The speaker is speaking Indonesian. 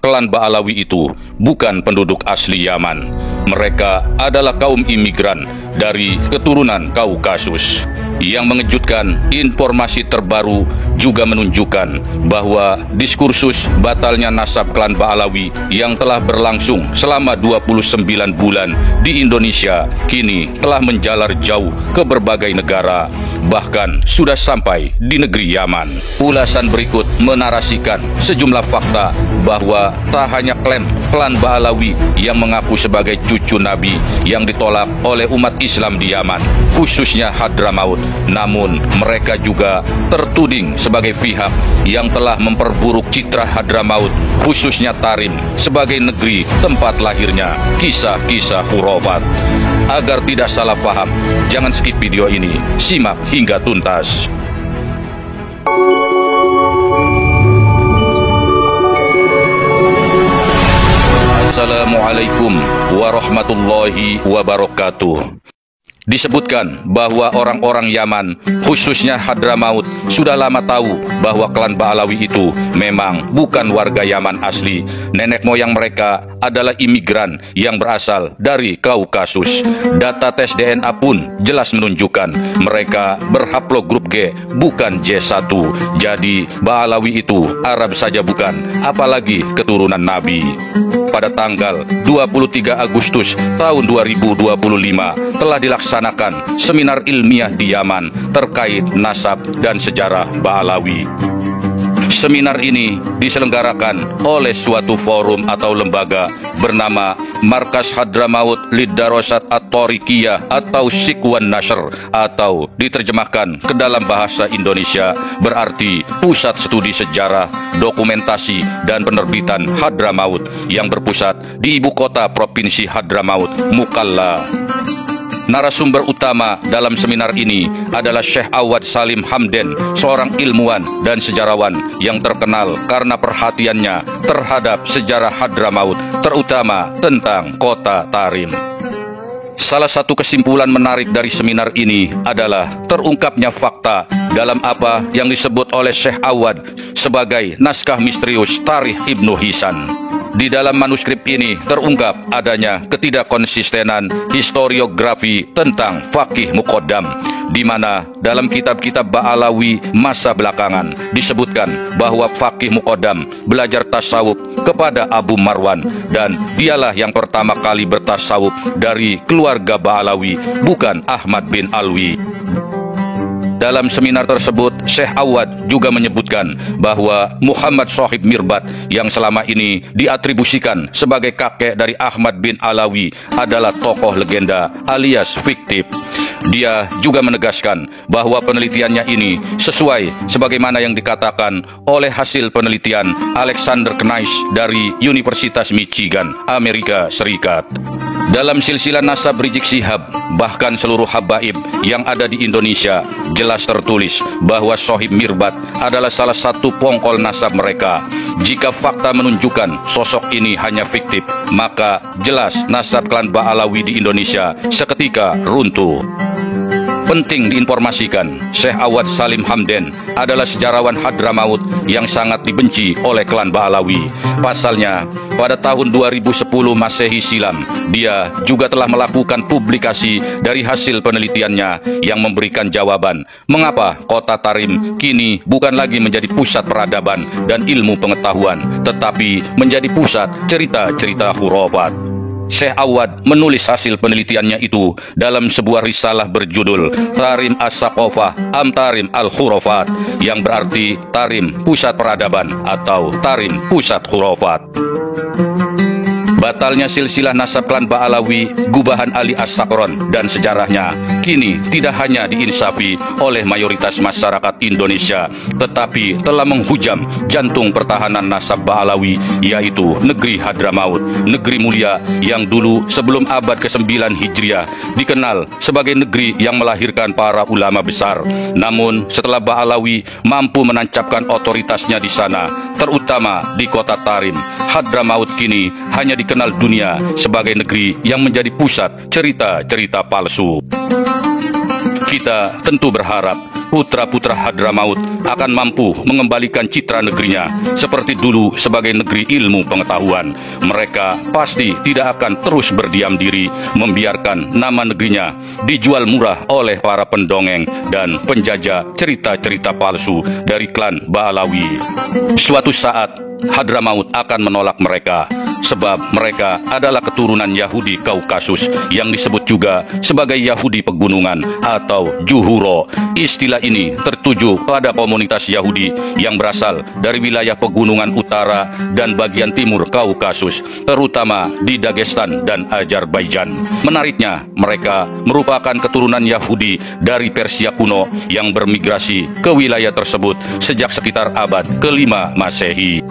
klan Ba'alawi itu bukan penduduk asli Yaman. Mereka adalah kaum imigran dari keturunan Kaukasus. Yang mengejutkan, informasi terbaru juga menunjukkan bahwa diskursus batalnya nasab klan Ba'alawi yang telah berlangsung selama 29 bulan di Indonesia kini telah menjalar jauh ke berbagai negara, bahkan sudah sampai di negeri Yaman. Ulasan berikut menarasikan sejumlah fakta bahwa tak hanya klan Ba'alawi yang mengaku sebagai cucu Nabi yang ditolak oleh umat Islam di Yaman, khususnya Hadramaut, namun mereka juga tertuding sebagai pihak yang telah memperburuk citra Hadramaut, khususnya Tarim, sebagai negeri tempat lahirnya kisah-kisah khurafat. Agar tidak salah paham, jangan skip video ini, simak hingga tuntas. Assalamualaikum warahmatullahi wabarakatuh. Disebutkan bahwa orang-orang Yaman, khususnya Hadramaut, sudah lama tahu bahwa klan Ba'alawi itu memang bukan warga Yaman asli. Nenek moyang mereka adalah imigran yang berasal dari Kaukasus. Data tes DNA pun jelas menunjukkan mereka berhaplogrup G, bukan J1. Jadi Ba'alawi itu Arab saja bukan, apalagi keturunan Nabi. Pada tanggal 23 Agustus tahun 2025 telah dilaksanakan seminar ilmiah di Yaman terkait nasab dan sejarah Ba'alawi. Seminar ini diselenggarakan oleh suatu forum atau lembaga bernama Markas Hadramaut Lidarosat At-Torikiyah atau Sikwan Nashr, atau diterjemahkan ke dalam bahasa Indonesia berarti Pusat Studi Sejarah, Dokumentasi, dan Penerbitan Hadramaut yang berpusat di ibu kota Provinsi Hadramaut, Mukalla. Narasumber utama dalam seminar ini adalah Syekh Awad Salim Hamden, seorang ilmuwan dan sejarawan yang terkenal karena perhatiannya terhadap sejarah Hadramaut, terutama tentang kota Tarim. Salah satu kesimpulan menarik dari seminar ini adalah terungkapnya fakta dalam apa yang disebut oleh Syekh Awad sebagai naskah misterius Tarikh Ibnu Hisan. Di dalam manuskrip ini terungkap adanya ketidakkonsistenan historiografi tentang Faqih Muqaddam, di mana dalam kitab-kitab Ba'alawi masa belakangan disebutkan bahwa Faqih Muqaddam belajar tasawuf kepada Abu Marwan, dan dialah yang pertama kali bertasawuf dari keluarga Ba'alawi, bukan Ahmad bin Alwi. Dalam seminar tersebut, Syekh Awad juga menyebutkan bahwa Muhammad Shahib Mirbat yang selama ini diatribusikan sebagai kakek dari Ahmad bin Alawi adalah tokoh legenda alias fiktif. Dia juga menegaskan bahwa penelitiannya ini sesuai sebagaimana yang dikatakan oleh hasil penelitian Alexander Knight dari Universitas Michigan, Amerika Serikat. Dalam silsilah nasab Rizik Syihab, bahkan seluruh habaib yang ada di Indonesia, jelas tertulis bahwa Shahib Mirbat adalah salah satu pongkol nasab mereka. Jika fakta menunjukkan sosok ini hanya fiktif, maka jelas nasab klan Ba'alawi di Indonesia seketika runtuh. Penting diinformasikan, Syekh Awad Salim Hamden adalah sejarawan Hadramaut yang sangat dibenci oleh klan Ba'alawi. Pasalnya, pada tahun 2010 Masehi silam, dia juga telah melakukan publikasi dari hasil penelitiannya yang memberikan jawaban mengapa kota Tarim kini bukan lagi menjadi pusat peradaban dan ilmu pengetahuan, tetapi menjadi pusat cerita-cerita khurafat. Syekh Awad menulis hasil penelitiannya itu dalam sebuah risalah berjudul Tarim As-Saqafah Am Tarim Al-Khurafat, yang berarti Tarim Pusat Peradaban atau Tarim Pusat Khurafat. Batalnya silsilah nasab klan Ba'alawi, Gubahan Ali As-Sakron dan sejarahnya kini tidak hanya diinsafi oleh mayoritas masyarakat Indonesia, tetapi telah menghujam jantung pertahanan nasab Ba'alawi, yaitu negeri Hadramaut, negeri mulia yang dulu sebelum abad ke-9 Hijriah dikenal sebagai negeri yang melahirkan para ulama besar. Namun setelah Ba'alawi mampu menancapkan otoritasnya di sana, terutama di kota Tarim, Hadramaut kini hanya dikenal dunia sebagai negeri yang menjadi pusat cerita-cerita palsu. Kita tentu berharap putra-putra Hadramaut akan mampu mengembalikan citra negerinya seperti dulu sebagai negeri ilmu pengetahuan. Mereka pasti tidak akan terus berdiam diri membiarkan nama negerinya dijual murah oleh para pendongeng dan penjajah cerita-cerita palsu dari klan Ba'alawi. Suatu saat Hadramaut akan menolak mereka, sebab mereka adalah keturunan Yahudi Kaukasus yang disebut juga sebagai Yahudi pegunungan atau Juhuro. Istilah ini tertuju pada komunitas Yahudi yang berasal dari wilayah pegunungan utara dan bagian timur Kaukasus, terutama di Dagestan dan Azerbaijan. Menariknya, mereka merupakan keturunan Yahudi dari Persia kuno yang bermigrasi ke wilayah tersebut sejak sekitar abad ke-5 Masehi.